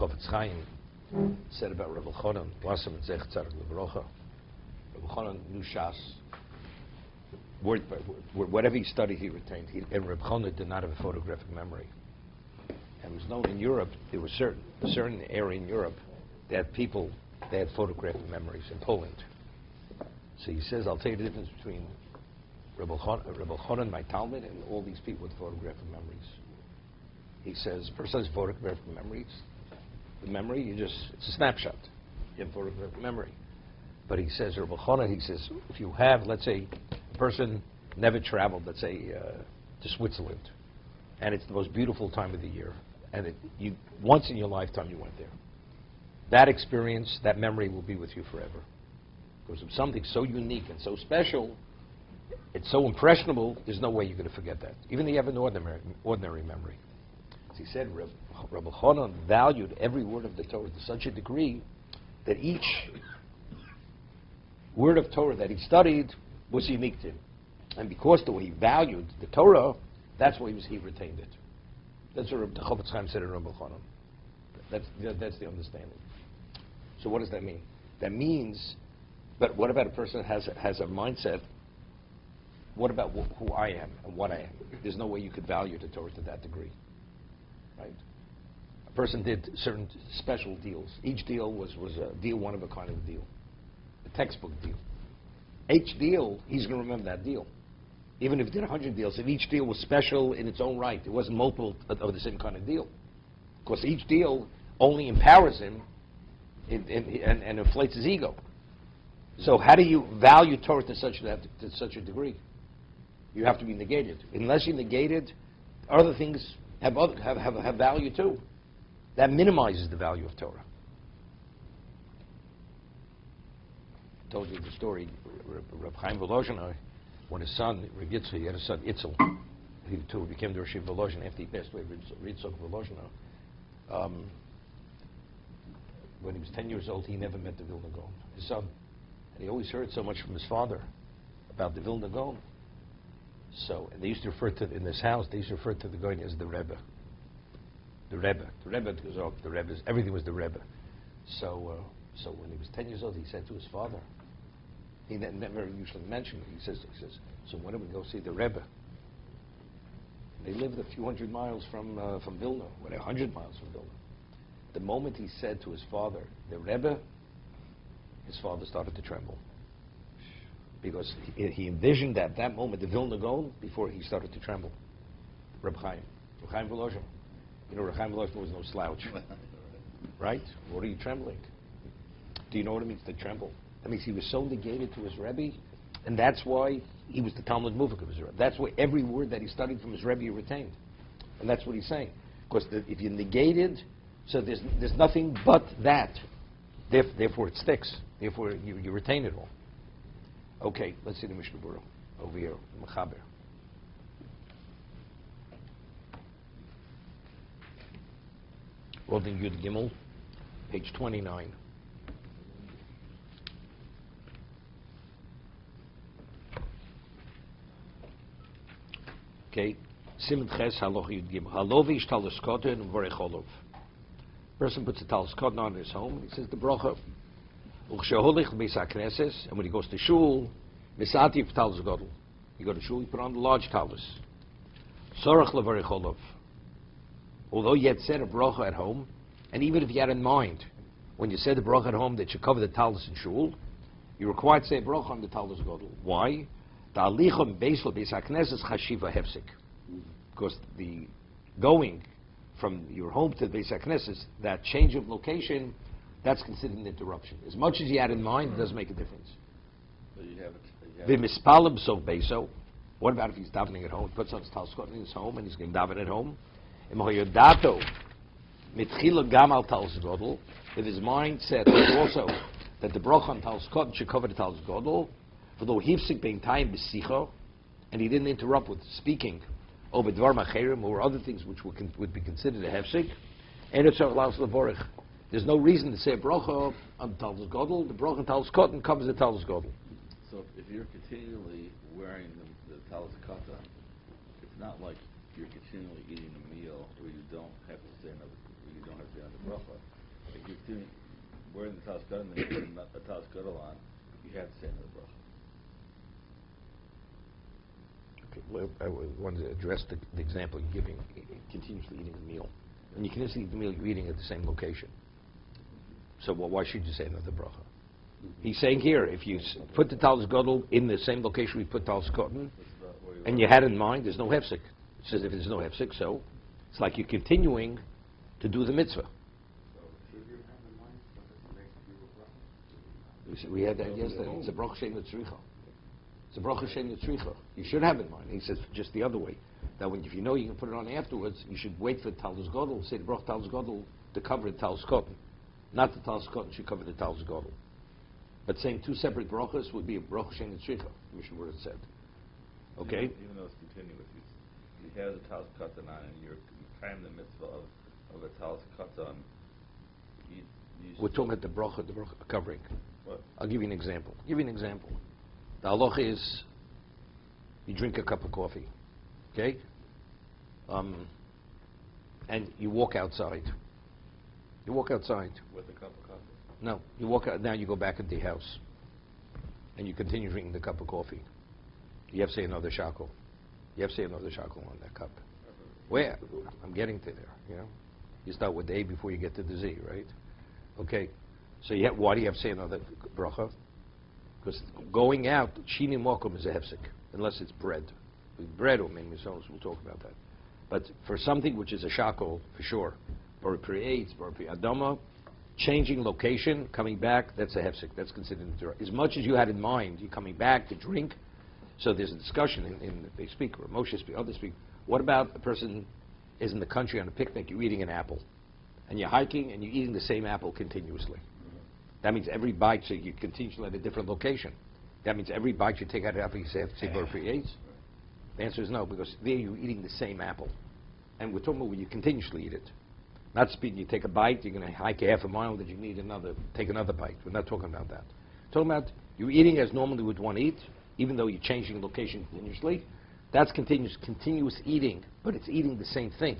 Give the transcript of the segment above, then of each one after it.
Chofetz Chaim said about Rebbe Chonon, Wasam and Zech Tzarek L'Brocha. Rebbe Chonon knew Shas, word by word. Whatever he studied, he retained. And Rebbe Chonon did not have a photographic memory. And it was known in Europe, there was a certain area in Europe that people, they had photographic memories in Poland. So he says, I'll tell you the difference between Rebbe Chonon, my Talmud, and all these people with photographic memories. He says, a person has photographic memories. The memory, it's a snapshot. You have photographic memory. But he says, Rebbe Chonon, he says, if you have, let's say, a person never traveled, let's say, to Switzerland, and it's the most beautiful time of the year, and once in your lifetime you went there. That experience, that memory will be with you forever. Because of something so unique and so special, it's so impressionable, there's no way you're going to forget that. Even if you have an ordinary memory. As he said, Rebbe Chonon valued every word of the Torah to such a degree that each word of Torah that he studied was unique to him. And because the way he valued the Torah, that's why he retained it. That's what the Chofetz Chaim said in Rebbe Chonon. That's the understanding. So what does that mean? That means, but what about a person that has a mindset, what about who I am and what I am? There's no way you could value the Torah to that degree. Right? A person did certain special deals. Each deal was a deal, one of a kind of deal. A textbook deal. Each deal, he's going to remember that deal. Even if he did 100 deals, if each deal was special in its own right, it wasn't multiple of the same kind of deal. Because each deal only empowers him and inflates his ego. So how do you value Torah to such a degree? You have to be negated. Unless you're negated, other things have value too. That minimizes the value of Torah. I told you the story, Reb Chaim Volozhin, when his son, Reb Yitzchak, he had a son, Itzel. He too became the Rosh Volozhin after he passed away, Yitzchak Volozhin. When he was 10 years old, he never met the Vilna Gaon, his son. And he always heard so much from his father about the Vilna Gaon. So, and they used to refer to, in this house, they used to refer to the Gaon as the Rebbe. The Rebbe. The Rebbe goes off, the Rebbe, everything was the Rebbe. So when he was 10 years old, he said to his father, he never usually mentioned it. He says, so when do we go see the Rebbe? They lived a few hundred miles from Vilna, 100 miles from Vilna. The moment he said to his father, the Rebbe, his father started to tremble. Because he envisioned at that moment the Vilna Gaon before he started to tremble. Reb Chaim Volozhin. You know, Reb Chaim Volozhin was no slouch. Right? What are you trembling? Do you know what it means to tremble? That means he was so negated to his Rebbe, and that's why he was the Talmud Muvak of his Rebbe. That's why every word that he studied from his Rebbe he retained. And that's what he's saying. Because if you're negated, so there's nothing but that. Therefore it sticks. Therefore you retain it all. Okay, let's see the Mishna Berura over here, Mechaber. Holding Yud Gimel, page 29. Okay, Siman Ches Haloch Yud Gimel. Halovi ish talis koten v'vorech olov. Person puts a talis koten on his home, and he says the bracha. U'chsheholich b'beis hakneses, and when he goes to shul, misativ talis godel. You go to shul, you put on the large talis. Sorach levarech olov. Although you had said a bracha at home, and even if you had in mind, when you said the bracha at home that you cover the talis in shul, you're required to say a bracha on the talis godel. Why? Because the going from your home to the Beis HaKnesses, that change of location, that's considered an interruption. As much as you had in mind, it doesn't make a difference. So what about if he's davening at home? He puts on his talis in his home and he's going to daven at home. If his mind said also that the bracha on talis should cover the talis godel, although hifsik being time b'sicha, and he didn't interrupt with speaking over dvar macherim or other things which would be considered a hefsik, and it's allows levorich. There's no reason to say a bracha on talis godel. The bracha on talis cotton covers the talis godel. So if you're continually wearing the talis kata, it's not like you're continually eating a meal where you don't have to say another bracha. continuing wearing the talis katan and then you put a talis gadol on, you have to say another bracha. Okay, well, I wanted to address the example you're giving, continuously eating a meal. When you continuously eat the meal, you're eating at the same location. So why should you say another bracha? He's saying here, if you put the talis gadol in the same location we put talis katan, and you had in mind, there's no hefsek. It says if there's no hefsek, so it's like you're continuing to do the mitzvah. We had that yesterday. It's a bracha shein l'tzricha. It's a bracha shein l'tzricha. You should have in mind. He says just the other way. That when, if you know you can put it on afterwards, you should wait for talis gadol. Say the bracha talis gadol to cover the talis katan. Not the talis katan should cover the talis gadol. But saying two separate brachas would be a bracha shein l'tzricha. Mishna Berura said. Okay. Even though it's continuous, you have the talis katan on, and you're carrying the mitzvah of a talis katan. We're talking about the bracha covering. What? I'll give you an example. The halacha is you drink a cup of coffee, okay? And you walk outside. With a cup of coffee? No, you walk out, now you go back into your house. And you continue drinking the cup of coffee. You have to say another shackle. You have to say another shackle on that cup. Where? I'm getting to there, you know? You start with A before you get to the Z, right? Okay. So why do you have to say another bracha? Because going out, shini mokum is a hefsek, unless it's bread. With bread or maybe we'll talk about that. But for something which is a shackle, for sure, or a pre-eitz, or a pre-adama, changing location, coming back, that's a hefsek. That's considered as much as you had in mind, you're coming back to drink. So there's a discussion they speak, or Moshe speak, others speak. What about a person is in the country on a picnic, you're eating an apple, and you're hiking and you're eating the same apple continuously? That means every bite, so you continuously at a different location. That means every bite you take out of the apple, you have to say go pre-eitz? The answer is no, because there you're eating the same apple. And we're talking about when you continuously eat it. Not speaking, you take a bite, you're going to hike a half a mile, then you need take another bite. We're not talking about that. We're talking about you're eating as normally would one eat, even though you're changing location continuously. That's continuous eating, but it's eating the same thing.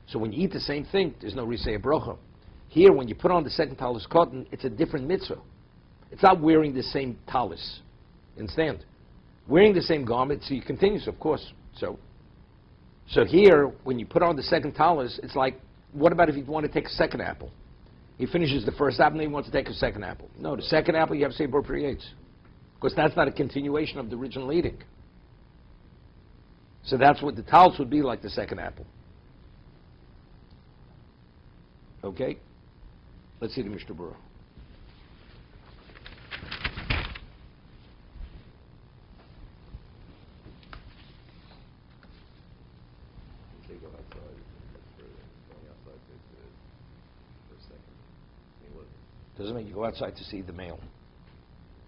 So when you eat the same thing, there's no reason to say a bracha. Here, when you put on the second talis katan, it's a different mitzvah. It's not wearing the same talis. Understand? Wearing the same garment, so you continue, of course. So here, when you put on the second talis, it's like, what about if you want to take a second apple? He finishes the first apple, and he wants to take a second apple. No, the second apple, you have to say bor pre-eitz. Because that's not a continuation of the original eating. So that's what the talis would be like the second apple. Okay? Let's see the Mishna Berura. Go outside. Going outside for a second. Doesn't mean you go outside to see the mail.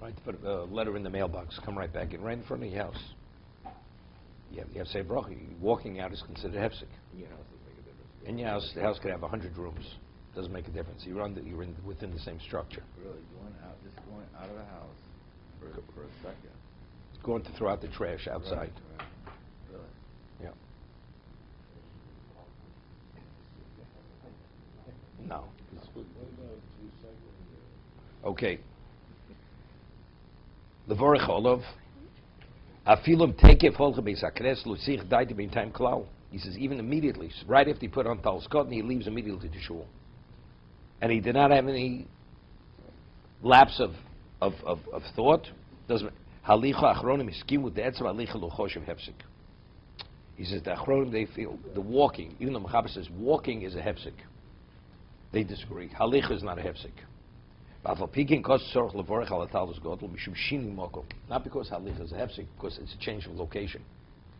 Right? To put a letter in the mailbox, come right back in, right in front of your house. You have to say bracha. Walking out is considered hefsek. In your house doesn't make a difference. In your house, the house could have 100 rooms. Doesn't make a difference. You're within the same structure. Really, going out of the house for a second. Going to throw out the trash outside. Right. Really? Yeah. No. Okay. Levorach Olav. Afilum tekef holche beisakres lusich daite bein time klau. He says even immediately, right after he put on talis katan, he leaves immediately to shul. And he did not have any lapse of thought. Doesn't halicha achronim iskim with the etzav halicha lochoshev hefsek. He says the achronim, they feel the walking, even though Mechaber says walking is a hefsek, they disagree. Halicha is not a hefsek. Not because halicha is a hefsek, because it's a change of location,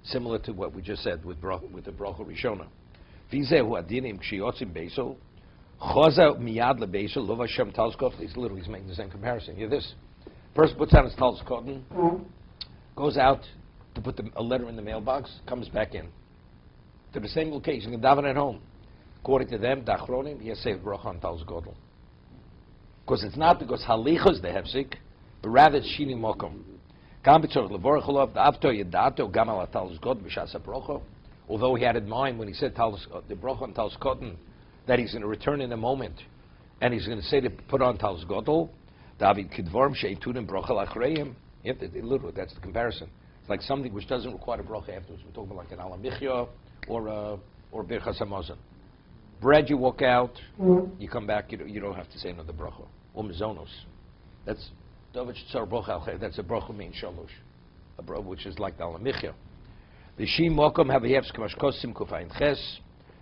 similar to what we just said with the bracha rishona. He's literally making the same comparison. Hear this: person puts on his talis katan, goes out to put a letter in the mailbox, comes back in to the same location, and daven at home. According to them, the achronim, he has saved bracha on talis katan. Because it's not because halicha is the hefsek, but rather it's shini mokum. Although he had in mind when he said the bracha on talis katan that he's going to return in a moment and he's going to say to put on Talis Godel, David Kidvorm Sheitunim Brochel Achreim. Literally, that's the comparison. It's like something which doesn't require a bracha afterwards. We're talking about like an alamichya or birchas hamazon. Bread, you walk out, you come back, you don't have to say another bracha. Or mizonos. That's David Shtzar Brocha. That's a bracha mean shalosh, a bracha which is like the alamichya. The shim mokom havayevs kamashkosim kufayin ches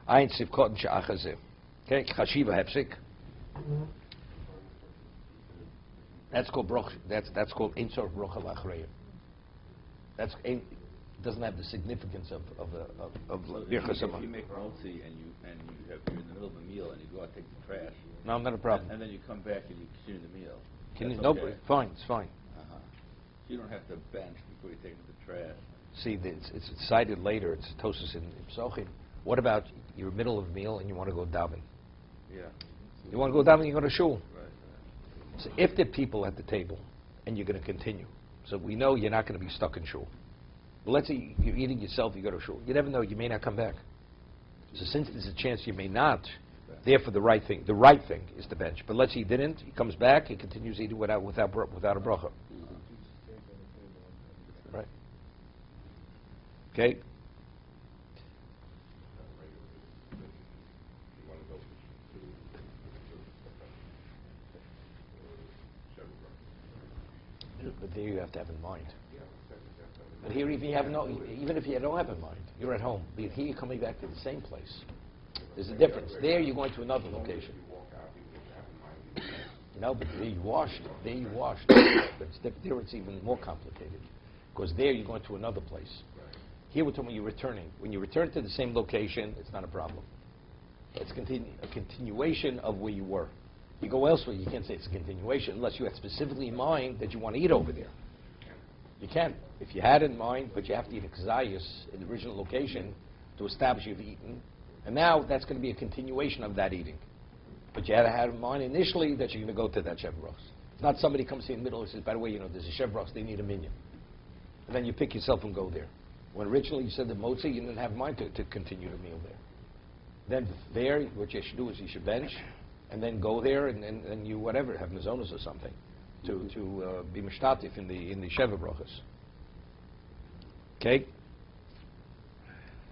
ayin sivkot she'achazeh. Okay, chashiva hepsik. That's called broch. That's called ein tzor brocha lachreim. That's doesn't have the significance of birchas hamazon. If you make motzi and you're in the middle of a meal and you go out and take the trash. No, not a problem. And then you come back and you continue the meal. Can you? That's No, okay. fine. It's fine. You don't have to bench before you take the trash. See, it's cited later. It's Tosus in Psochim. What about you're middle of a meal and you want to go daven? Yeah. You want to go daven, you go to shul. Right. So if there are people at the table and you're going to continue, so we know you're not going to be stuck in shul. But let's say you're eating yourself, you go to shul. You never know, you may not come back. So since there's a chance you may not, therefore the right thing is to bench. But let's say he didn't, he comes back, he continues eating without a bracha. Right? Okay? But there you have to have in mind. But here, even if you don't have in mind, you're at home. But here you're coming back to the same place. There's a difference. There you're going to another location. But there you washed. But there it's even more complicated. Because there you're going to another place. Here we're talking about you're returning. When you return to the same location, it's not a problem. It's a continuation of where you were. You go elsewhere, you can't say it's a continuation unless you had specifically in mind that you want to eat over there. You can, if you had in mind, but you have to eat a kazayas in the original location to establish you've eaten. And now that's going to be a continuation of that eating. But you had to have in mind initially that you're going to go to that Shevros. It's not somebody comes in the middle and says, by the way, there's a Shevros, they need a minion. And then you pick yourself and go there. When originally you said the motzi, you didn't have in mind to continue the meal there. Then there, what you should do is you should bench, and then go there and you whatever, have mazonos or something, to be mishtatif in the Sheva Brochas. Okay?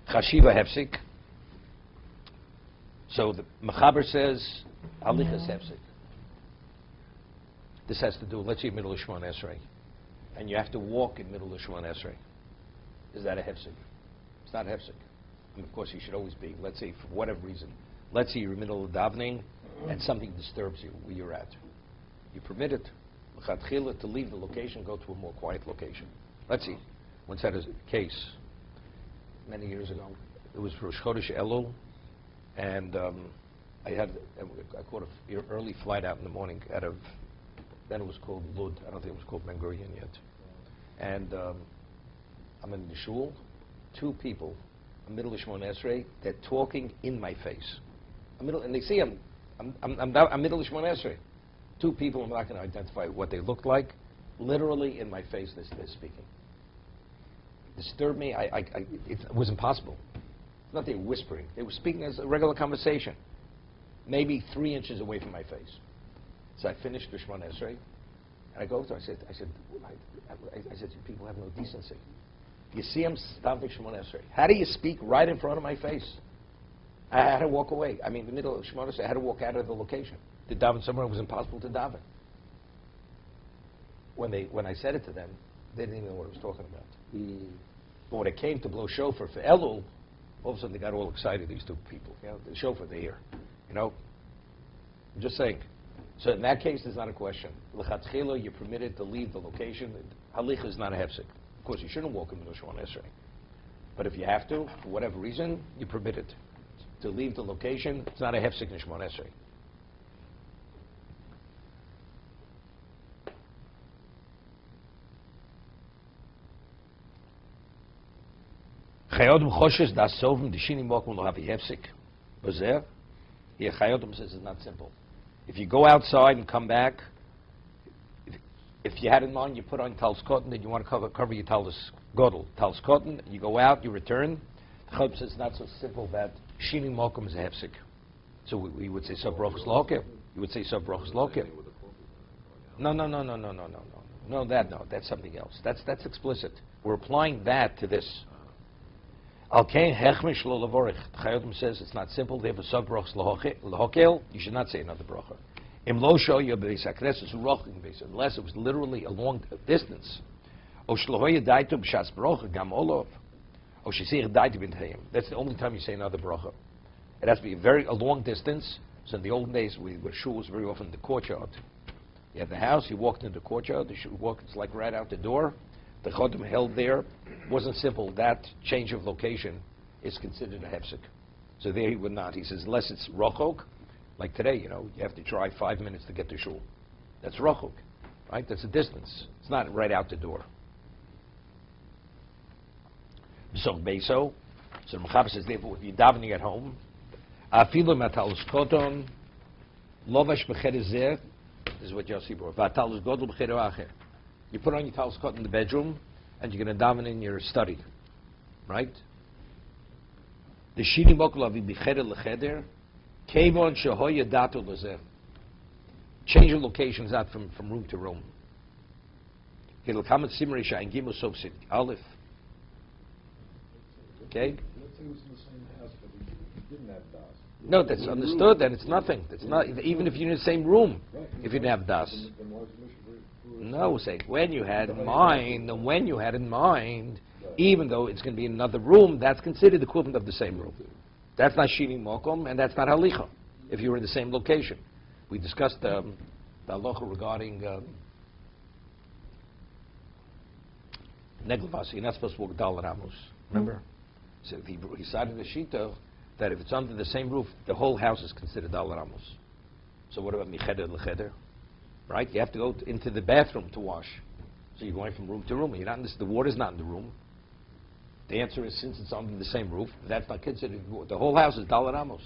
Chashiva hefsik. So the Mechaber says, Halichas hefsik. This has to do, let's say, middle of Shemon Esrei. And you have to walk in middle of Shemon Esrei. Is that a hefsik? It's not a hefsik. And of course, you should always be, let's say, for whatever reason. Let's say you're in the middle of davening and something disturbs you where you're at. You permit it, to leave the location, go to a more quiet location. Let's see. Once had a case many years ago. It was Rosh Chodesh Elul, and I caught an early flight out in the morning out of, then it was called Lud. I don't think it was called Ben Gurion yet. And I'm in the shul, two people, a middle of Shemon Esrei, they're talking in my face. And they see I'm middle of Shemon Esrei. Two people, I'm not going to identify what they looked like. Literally in my face, they're speaking. Disturbed me. It was impossible. It's not they were whispering. They were speaking as a regular conversation, maybe 3 inches away from my face. So I finished the Shemon Esrei, and I go to. I said, you people have no decency. You see I'm stopping Shemon Esrei. How do you speak right in front of my face? I had to walk away. I mean, in the middle of Shemon Esrei, I had to walk out of the location. To daven somewhere, it was impossible to daven. When I said it to them, they didn't even know what I was talking about. But when it came to blow shofar for Elul, all of a sudden they got all excited, these two people. The shofar, they're here. I'm just saying. So in that case, there's not a question. L'chatchila, you're permitted to leave the location. Halicha is not a hefsek. Of course, you shouldn't walk in the Shemon Esrei. But if you have to, for whatever reason, you're permitted to leave the location. It's not a hefsek in Shemon Esrei. Chayodum choshes das sovim d'shini mokum lo havi hefsek. Bazer. Here Chayodum says it's not simple. If you go outside and come back, if you had in mind you put on talis cotton, then you want to cover your talis godel. Talis cotton, you go out, you return. Chayodum says it's not so simple that shini mokum is a hefsek. So we would say so brachos lo. Okay, You would say sub brochas lokel. No, no, no, no, no, no, no, no. No, that's something else. That's explicit. We're applying that to this. Al kain hechmish lo lavorich. Chayotim says it's not simple. They have a sub brochas lokel. You should not say another bracha. Im lo show you beis hakneses urochin beis, unless it was literally a long distance. O shlohoye daitu b'shas bracha gam olov. O shesir daitu b'ntayim. That's the only time you say another bracha. It has to be a long distance. So in the olden days, where shul was very often the courtyard. You had the house, you walked into the courtyard, it's like right out the door. The chodim held there. It wasn't simple. That change of location is considered a hefsek. So there he would not. He says, unless it's rochok, like today, you have to drive 5 minutes to get to shul. That's rochok, right? That's a distance. It's not right out the door. So the Mechaber says, therefore, if you're davening at home, afilu matalus koton, lovash b'cherezer. This is what Yossi brought. V'atalus godol b'cherer acher. You put on your talus koton in the bedroom, and you're going to daven in your study, right? The shini mokolavi b'cherer l'cheder, kevon shehoya dato l'zeh. Change your locations out from room to room. It'll come at simri shayin gimel sof sit aleph. Okay? Let's say it was in the same house, but he didn't have das. No, that's understood, and it's nothing. It's not even if you're in the same room. Right. If you didn't have das. Then why was Mishna Berura? No, say when you had in mind, even though it's going to be in another room, that's considered the equivalent of the same room. That's not shini mokom, and that's not halicha. If you were in the same location, we discussed the halacha regarding neglavasi. You're not supposed to walk dal ramos. Remember? So he cited the shita that if it's under the same roof, the whole house is considered dal ramos. So what about micheder lecheder? Right? You have to go into the bathroom to wash. So you're going from room to room. You're not the water's not in the room. The answer is, since it's under the same roof, that's not considered. The whole house is dal ramos.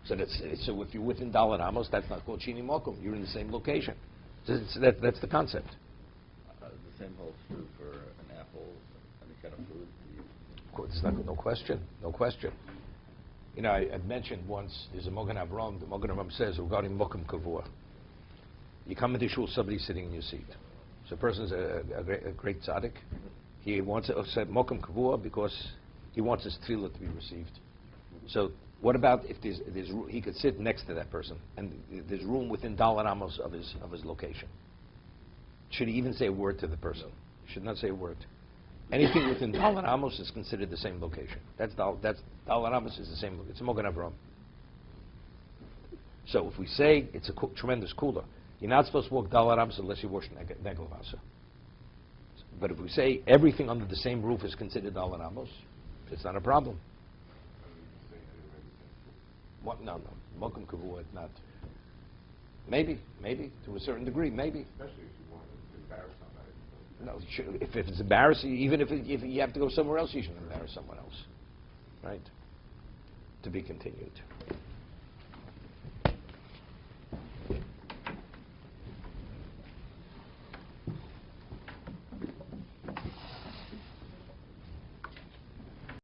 So so if you're within dal ramos, that's not called shini mokum. You're in the same location. So that's the concept. The same holds true for an apple, any kind of food. It's not, no question. I mentioned once, there's a Mogan Avram. The Mogan Avram says, regarding Mokum Kavua, you come into shul, somebody's sitting in your seat. So a person's a great tzaddik. He wants to say Mokum Kavua because he wants his tefillah to be received. So what about if he could sit next to that person, and there's room within Dalar Amos of his location? Should he even say a word to the person? Should not say a word. Anything within Dalar Amos is considered the same location. Dalar Amos is the same. It's a Mogan Avram. So if we say it's a tremendous cooler, you're not supposed to walk Dalar Amos unless you wash neglavasa. But if we say everything under the same roof is considered Dalar Amos, it's not a problem. What? No. Mokum Kavua, not. Maybe, to a certain degree, maybe. Especially if you want to embarrass somebody. No, if it's embarrassing, even if you have to go somewhere else, you shouldn't embarrass someone else. Right? To be continued.